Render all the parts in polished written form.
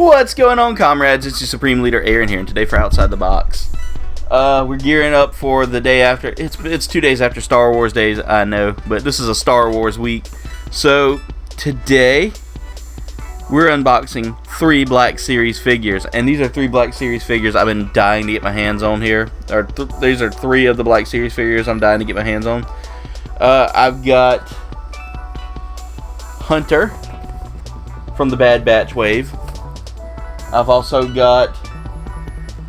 What's going on, comrades? It's your Supreme Leader Aaron here, and today for Outside the Box. We're gearing up for the day after. It's 2 days after Star Wars days, I know, but this is a Star Wars week. So today we're unboxing 3 Black Series figures, and these are 3 Black Series figures I've been dying to get my hands on here. These are 3 of the Black Series figures I'm dying to get my hands on. I've got Hunter from the Bad Batch wave. I've also got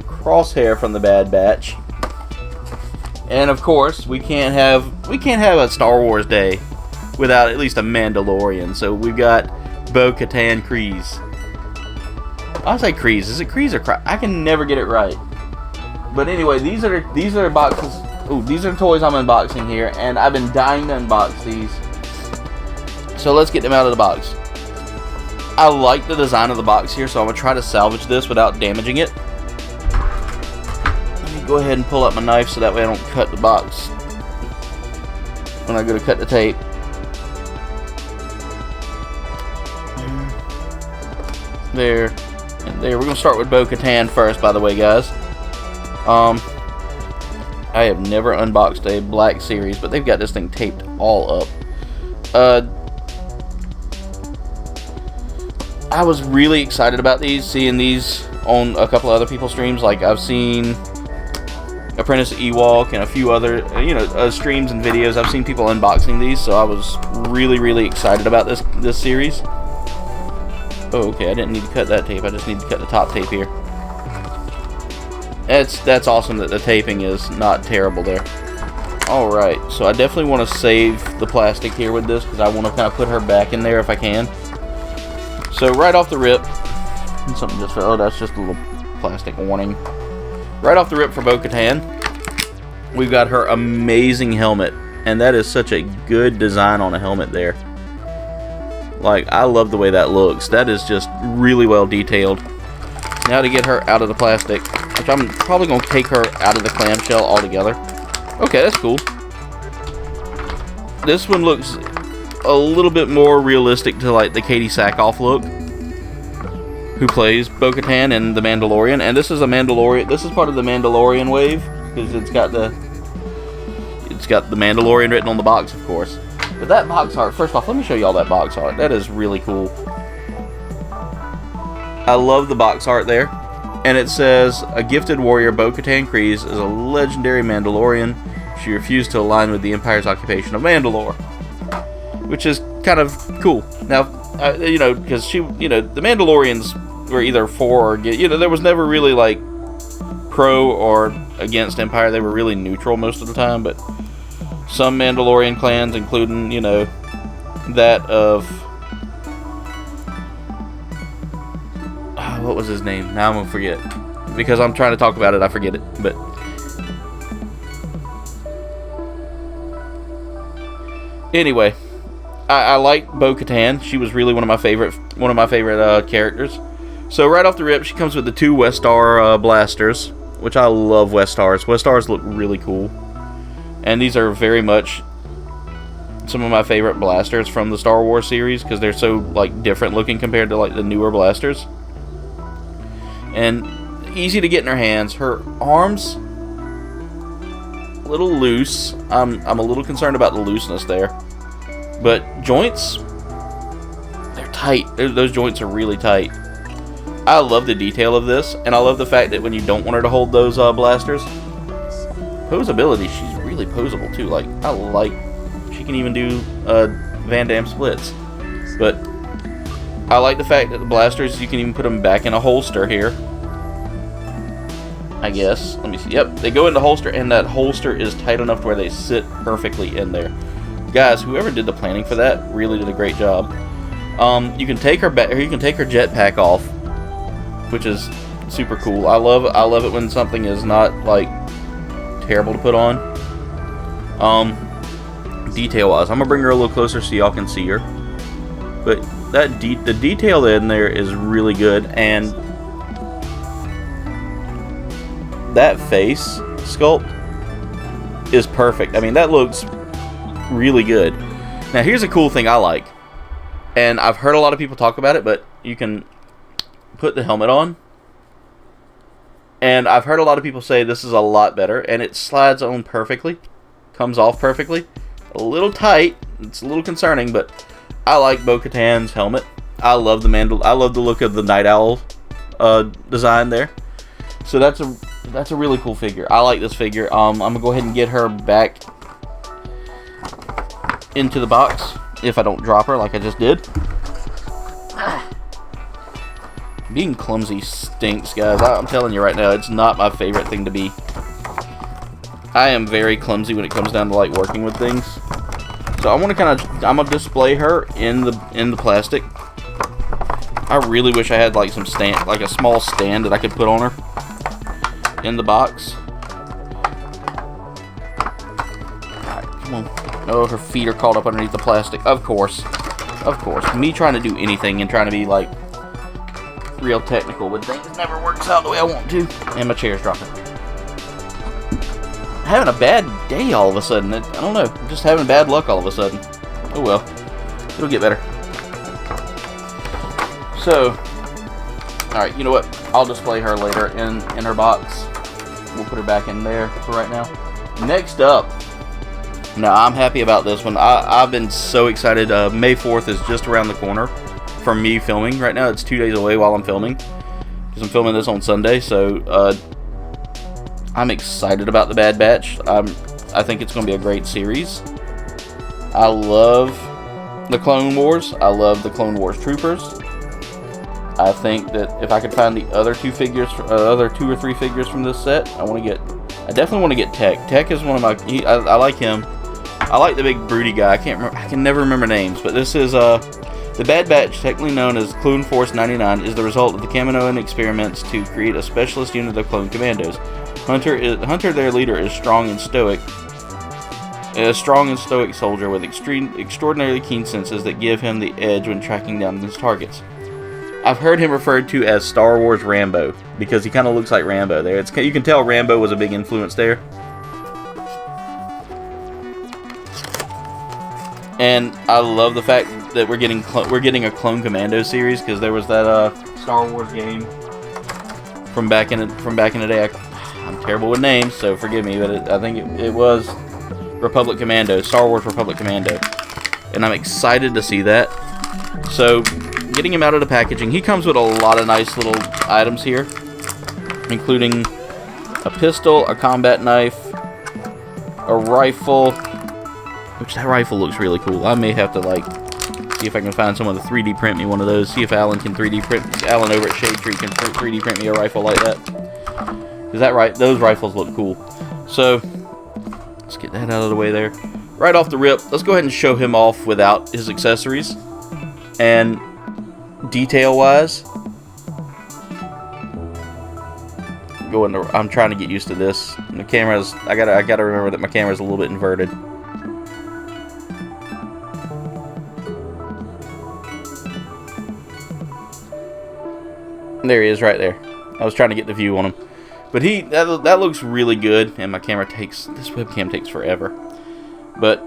Crosshair from the Bad Batch, and of course we can't have a Star Wars day without at least a Mandalorian. So we've got bo-katan Kryze. I say Kryze. Is it Kryze or Kryze? I can never get it right. But anyway, these are boxes. Ooh, these are toys I'm unboxing here, and I've been dying to unbox these. So let's get them out of the box. I like the design of the box here, so I'm going to try to salvage this without damaging it. Let me go ahead and pull out my knife so that way I don't cut the box when I go to cut the tape. There and there. We're going to start with bo-katan first, by the way, guys. I have never unboxed a Black Series, but they've got this thing taped all up. I was really excited about these, seeing these on a couple other people's streams. Like, I've seen Apprentice Ewok and a few other, streams and videos. I've seen people unboxing these, so I was really excited about this series. Oh, okay, I didn't need to cut that tape. I just need to cut the top tape here. That's awesome that the taping is not terrible there. Alright, so I definitely want to save the plastic here with this, because I want to kind of put her back in there if I can. So right off the rip, something just fell. Oh, that's just a little plastic warning. Right off the rip for bo-katan, we've got her amazing helmet, and that is such a good design on a helmet there. Like, I love the way that looks. That is just really well detailed. Now to get her out of the plastic, which I'm probably going to take her out of the clamshell altogether. Okay, that's cool. This one looks a little bit more realistic to like the Katie Sackhoff look, who plays bo-katan in The Mandalorian. And this is a Mandalorian. This is part of the Mandalorian wave, because it's got the Mandalorian written on the box, of course. But that box art, first off, let me show you all that box art. That is really cool. I love the box art there. And it says, a gifted warrior, bo-katan Kryze is a legendary Mandalorian. She refused to align with the Empire's occupation of Mandalore. Which is kind of cool. Now, because the Mandalorians were either for or against. There was never really like pro or against Empire. They were really neutral most of the time. But some Mandalorian clans, including that of what was his name? Now I'm gonna forget, because I'm trying to talk about it. I forget it, but. Anyway, I like bo-katan. She was really one of my favorite characters. So right off the rip, she comes with the 2 Westar blasters, which I love. Westars. Westars look really cool, and these are very much some of my favorite blasters from the Star Wars series, because they're so like different looking compared to like the newer blasters, and easy to get in her hands. Her arms a little loose. I'm a little concerned about the looseness there. But joints, they're tight. Those joints are really tight. I love the detail of this, and I love the fact that when you don't want her to hold those blasters, posability, she's really posable too. Like, she can even do Van Damme splits. But I like the fact that the blasters, you can even put them back in a holster here, I guess. Let me see. Yep, they go into holster, and that holster is tight enough to where they sit perfectly in there. Guys, whoever did the planning for that really did a great job. You can take her back, or you can take her jetpack off, which is super cool. I love it when something is not like terrible to put on. Detail-wise, I'm gonna bring her a little closer so y'all can see her. But the detail in there is really good, and that face sculpt is perfect. I mean, that looks really good. Now, here's a cool thing I like, and I've heard a lot of people talk about it, but you can put the helmet on. And I've heard a lot of people say this is a lot better, and it slides on perfectly, comes off perfectly. A little tight, it's a little concerning, but I like Bo-Katan's helmet. I love the look of the Night Owl design there. So that's a really cool figure. I like this figure. I'm gonna go ahead and get her back into the box if I don't drop her like I just did. Being clumsy stinks, guys. I'm telling you right now, it's not my favorite thing to be. I am very clumsy when it comes down to like working with things. So I'm gonna display her in the plastic. I really wish I had like some stand, like a small stand that I could put on her in the box. Alright, come on. Oh, her feet are caught up underneath the plastic. Of course. Of course. Me trying to do anything and trying to be like real technical with things never works out the way I want to. And my chair's dropping. Having a bad day all of a sudden. I don't know. I'm just having bad luck all of a sudden. Oh well. It'll get better. So, alright, you know what? I'll display her later in her box. We'll put her back in there for right now. Next up. Now, I'm happy about this one. I've been so excited. May 4th is just around the corner from me filming. Right now, it's 2 days away while I'm filming. Because I'm filming this on Sunday, so I'm excited about the Bad Batch. I think it's going to be a great series. I love the Clone Wars. I love the Clone Wars Troopers. I think that if I could find the other two or three figures from this set, I definitely want to get Tech. Tech is one of my. I like him. I like the big broody guy. I can never remember names, but this is the Bad Batch, technically known as Clone Force 99, is the result of the Kaminoan experiments to create a specialist unit of clone commandos. Hunter, their leader, is strong and stoic. A strong and stoic soldier with extraordinarily keen senses that give him the edge when tracking down his targets. I've heard him referred to as Star Wars Rambo, because he kind of looks like Rambo there. You can tell Rambo was a big influence there. And I love the fact that we're getting a Clone Commando series, because there was that Star Wars game from back in the day. I'm terrible with names, so forgive me, but I think it was Republic Commando, Star Wars Republic Commando, and I'm excited to see that. So, getting him out of the packaging, he comes with a lot of nice little items here, including a pistol, a combat knife, a rifle, which that rifle looks really cool. I may have to see if I can find someone to 3D print me one of those. See if Alan can 3D print. Alan over at Shade Tree can 3D print me a rifle like that. Is that right? Those rifles look cool. So let's get that out of the way there. Right off the rip, let's go ahead and show him off without his accessories. And detail-wise, I'm trying to get used to this. The camera's. I gotta remember that my camera's a little bit inverted. There he is, right there. I was trying to get the view on him, but that looks really good. And my camera this webcam takes forever, but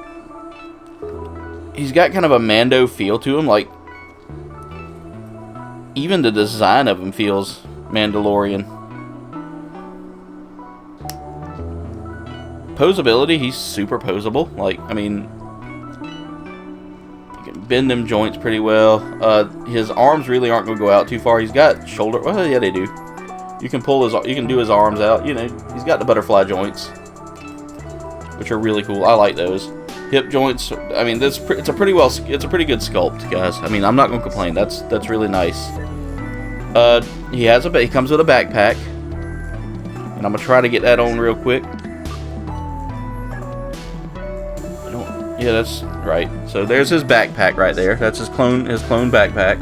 he's got kind of a Mando feel to him. Like even the design of him feels Mandalorian. Posability, he's super posable. I mean, you can bend them joints pretty well. His arms really aren't going to go out too far. He's got shoulder. Well, yeah, they do. You can do his arms out. You know, he's got the butterfly joints, which are really cool. I like those. Hip joints. I mean, it's a pretty good sculpt, guys. I mean, I'm not going to complain. That's really nice. He comes with a backpack, and I'm gonna try to get that on real quick. Yeah, that's right. So there's his backpack right there. That's his clone backpack.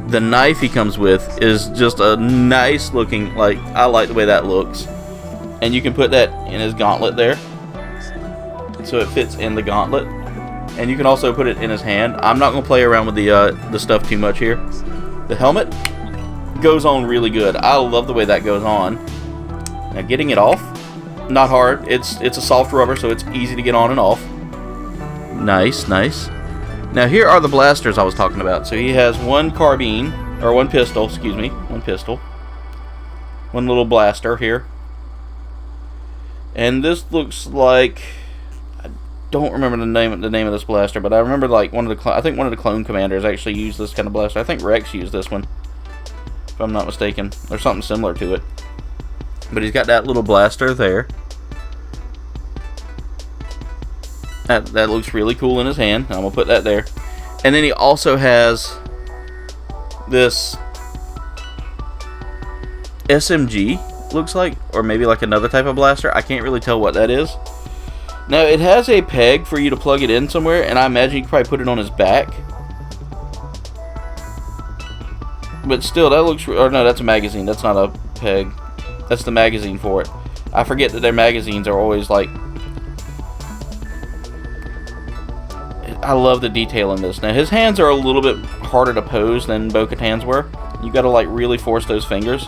The knife he comes with is just a nice looking. I like the way that looks, and you can put that in his gauntlet there, so it fits in the gauntlet. And you can also put it in his hand. I'm not going to play around with the stuff too much here. The helmet goes on really good. I love the way that goes on. Now getting it off, not hard. It's a soft rubber, so it's easy to get on and off. Nice, nice. Now here are the blasters I was talking about. So he has one carbine, or one pistol, excuse me, one pistol. One little blaster here. And this looks like, I don't remember the name of this blaster, but I remember like I think one of the clone commanders actually used this kind of blaster. I think Rex used this one, if I'm not mistaken, or something similar to it. But he's got that little blaster there. That looks really cool in his hand. I'm gonna put that there. And then he also has this SMG, looks like, or maybe like another type of blaster. I can't really tell what that is. Now it has a peg for you to plug it in somewhere, and I imagine you could probably put it on his back. But still, that looks, or no, that's a magazine. That's not a peg. That's the magazine for it. I forget that their magazines are always like, I love the detail in this. Now his hands are a little bit harder to pose than Bo-Katan's were. You got to like really force those fingers.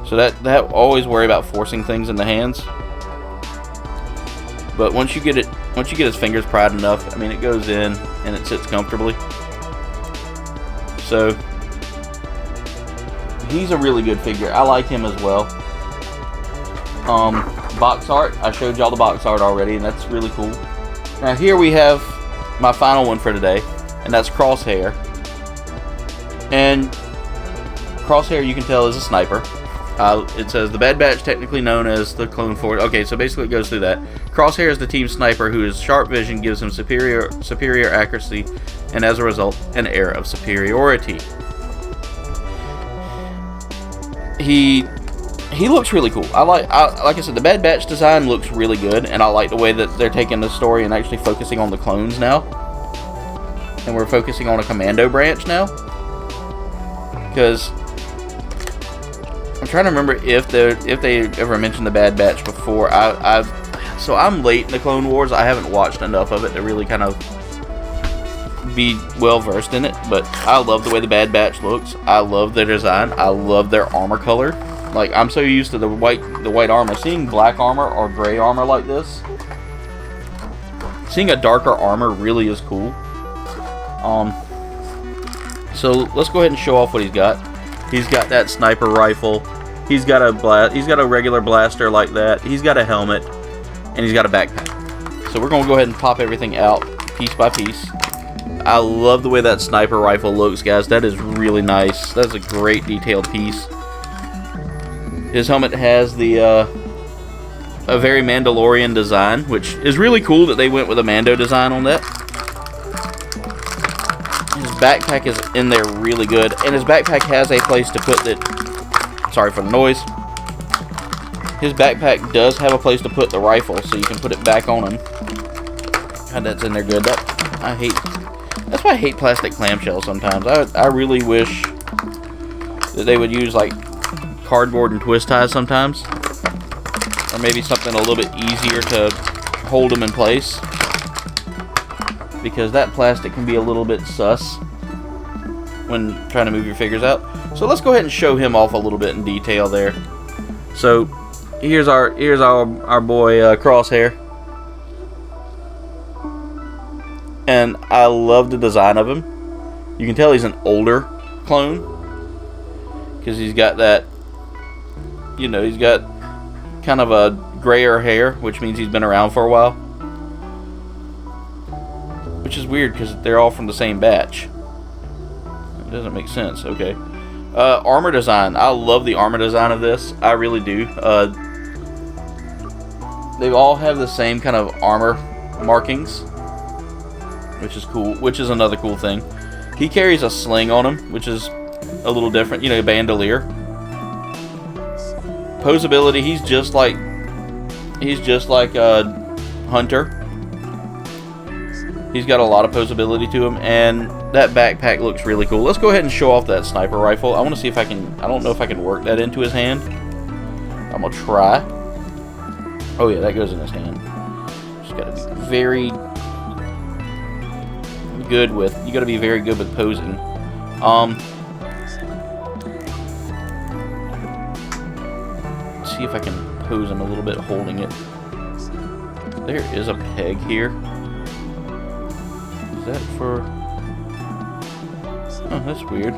So that always worry about forcing things in the hands. But once you get his fingers pried enough, I mean, it goes in and it sits comfortably. So he's a really good figure. I like him as well. Box art. I showed y'all the box art already, and that's really cool. Now here we have my final one for today, and that's Crosshair. And Crosshair, you can tell, is a sniper. It says the Bad Batch, technically known as the Clone Force. Okay, so basically it goes through that. Crosshair is the team sniper whose sharp vision gives him superior accuracy, and as a result, an air of superiority. He looks really cool. Like I said, the Bad Batch design looks really good, and I like the way that they're taking the story and actually focusing on the clones now. And we're focusing on a commando branch now. Because I'm trying to remember if they ever mentioned the Bad Batch before. So I'm late in the Clone Wars. I haven't watched enough of it to really kind of be well versed in it. But I love the way the Bad Batch looks. I love their design. I love their armor color. Like, I'm so used to the white armor. Seeing black armor or gray armor like this, seeing a darker armor really is cool. So let's go ahead and show off what he's got. He's got that sniper rifle. He's got a regular blaster like that. He's got a helmet, and he's got a backpack. So we're gonna go ahead and pop everything out piece by piece. I love the way that sniper rifle looks, guys. That is really nice. That's a great detailed piece. His helmet has the a very Mandalorian design, which is really cool that they went with a Mando design on that. His backpack is in there really good, and his backpack has a place to put it. Sorry for the noise. His backpack does have a place to put the rifle, so you can put it back on him. God, that's in there good. That's why I hate plastic clamshells sometimes. I really wish that they would use like cardboard and twist ties sometimes, or maybe something a little bit easier to hold them in place, because that plastic can be a little bit sus when trying to move your figures out. So let's go ahead and show him off a little bit in detail there. So here's our boy Crosshair, and I love the design of him. You can tell he's an older clone because he's got that, you know, he's got kind of a grayer hair, which means he's been around for a while. Which is weird because they're all from the same batch. It doesn't make sense. Okay. Armor design. I love the armor design of this. I really do. They all have the same kind of armor markings, which is cool. Which is another cool thing. He carries a sling on him, which is a little different. You know, bandolier. Posability, he's just like a Hunter. He's got a lot of posability to him, and that backpack looks really cool. Let's go ahead and show off that sniper rifle. I want to see if I can. I don't know if I can work that into his hand. I'm gonna try. Oh yeah, that goes in his hand. Just gotta be very good with. You gotta be very good with posing. See if I can pose him a little bit holding it. There is a peg here. Is that for... Oh, that's weird.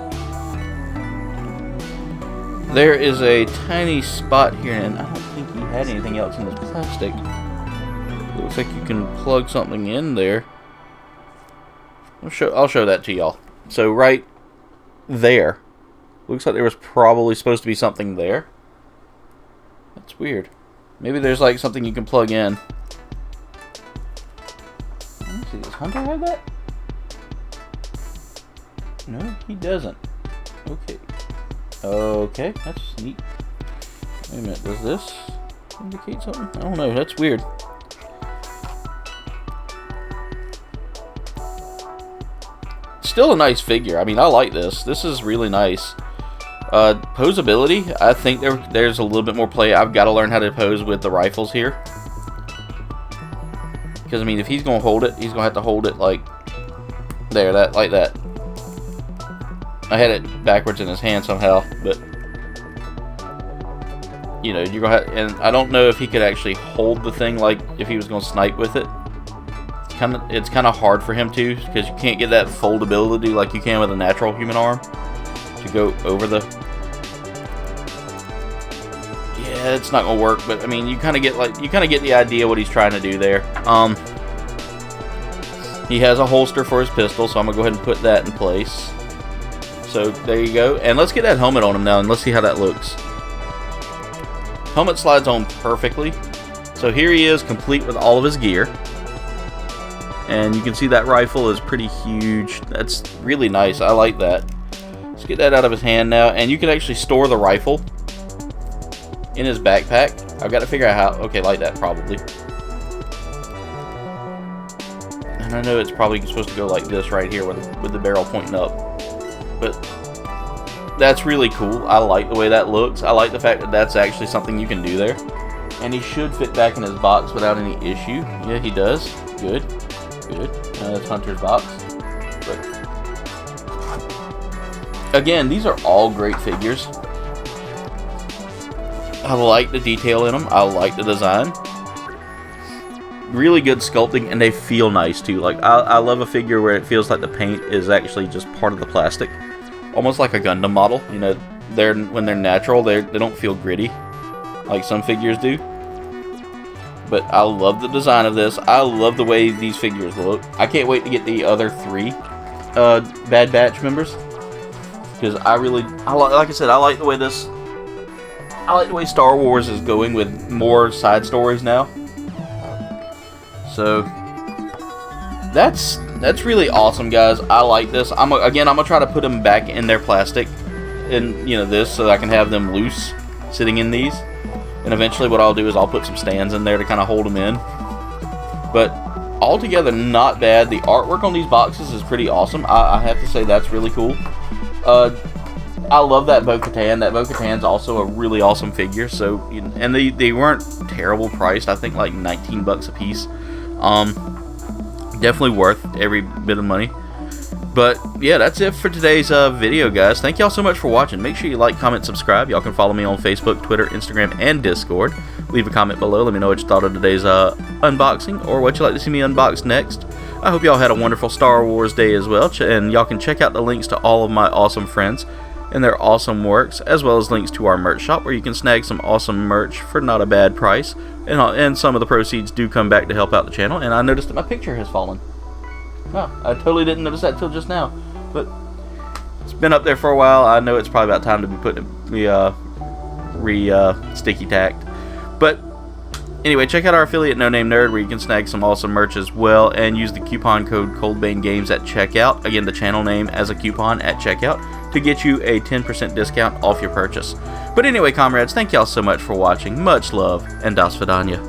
There is a tiny spot here, and I don't think he had anything else in this plastic. It looks like you can plug something in there. I'll show that to y'all. So right there. Looks like there was probably supposed to be something there. That's weird. Maybe there's like something you can plug in. Let me see, does Hunter have that? No, he doesn't. Okay. Okay, that's neat. Wait a minute, does this indicate something? I don't know, that's weird. Still a nice figure. I mean, I like this. This is really nice. Posability, I think there's a little bit more play. I've got to learn how to pose with the rifles here. Because, I mean, if he's going to hold it, he's going to have to hold it like there, like that. I had it backwards in his hand somehow, but you know, you're gonna have, and I don't know if he could actually hold the thing like if he was gonna snipe with it. It's kind of hard for him to, because you can't get that foldability like you can with a natural human arm to go over the. Yeah, it's not gonna work, but I mean, you kind of get the idea what he's trying to do there. He has a holster for his pistol, so I'm gonna go ahead and put that in place. So there you go, and let's get that helmet on him now, and let's see how that looks. Helmet slides on perfectly. So here he is, complete with all of his gear, and you can see that rifle is pretty huge. That's really nice. I like that. Let's get that out of his hand now, and you can actually store the rifle in his backpack. I've got to figure out how. Okay, like that probably. And I know it's probably supposed to go like this right here with the barrel pointing up. But that's really cool. I like the way that looks. I like the fact that that's actually something you can do there. And he should fit back in his box without any issue. Yeah, he does. Good. Good. That's Hunter's box. But again, these are all great figures. I like the detail in them. I like the design. Really good sculpting, and they feel nice too. Like I love a figure where it feels like the paint is actually just part of the plastic, almost like a Gundam model. You know, when they're natural, they don't feel gritty like some figures do. But I love the design of this. I love the way these figures look. I can't wait to get the other 3 Bad Batch members, because like I said, I like the way this. I like the way Star Wars is going with more side stories now. So that's really awesome, guys. I like this. I'm gonna try to put them back in their plastic, in this, so that I can have them loose sitting in these. And eventually, what I'll do is I'll put some stands in there to kind of hold them in. But altogether, not bad. The artwork on these boxes is pretty awesome. I have to say that's really cool. I love that bo-katan. That bo-katan's also a really awesome figure. So, and they weren't terrible priced. I think like 19 bucks a piece. Definitely worth every bit of money. But yeah, that's it for today's video, guys. Thank y'all so much for watching. Make sure you like, comment, subscribe. Y'all can follow me on Facebook, Twitter, Instagram, and Discord. Leave a comment below. Let me know what you thought of today's unboxing, or what you'd like to see me unbox next. I hope y'all had a wonderful Star Wars day as well, and y'all can check out the links to all of my awesome friends and their awesome works, as well as links to our merch shop, where you can snag some awesome merch for not a bad price, and some of the proceeds do come back to help out the channel. And I noticed that my picture has fallen. Oh, I totally didn't notice that till just now, but it's been up there for a while. I know it's probably about time to be putting it sticky tacked. But anyway, check out our affiliate No Name Nerd, where you can snag some awesome merch as well, and use the coupon code ColdBaneGames at checkout. Again, the channel name as a coupon at checkout, to get you a 10% discount off your purchase. But anyway, comrades, thank y'all so much for watching. Much love, and das vidanya.